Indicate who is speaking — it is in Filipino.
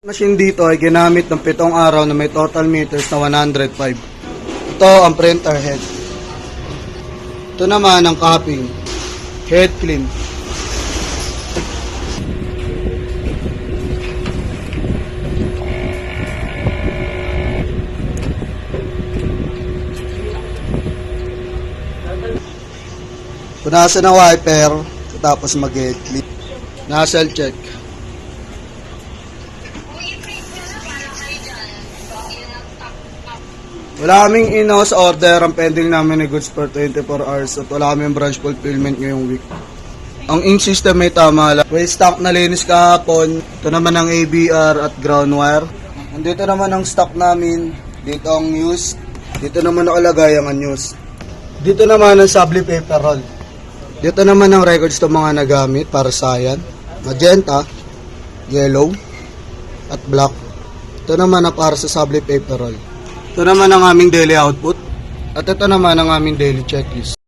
Speaker 1: Machine dito ay ginamit ng 7 araw na may total meters na 105. Ito ang printer head. Ito naman ang copying. Head clean. Punasan ng wiper, tapos mag-head clean. Nozzle check. Wala kaming in-house order. Ang pending namin ay goods for 24 hours at wala kaming branch fulfillment ngayong week. Ang ink system may tama lang. Waste stock na linis kahapon. Ito naman ang ABR at ground wire. Nandito naman ang stock namin. Dito ang news. Dito naman nakalagay ang news. Dito naman ang subli paper roll. Dito naman ang records ng mga nagamit para sa yan. Magenta, yellow, at black. Ito naman ang para sa subli paper roll. Ito naman ang aming daily output. At ito naman ang aming daily checklist.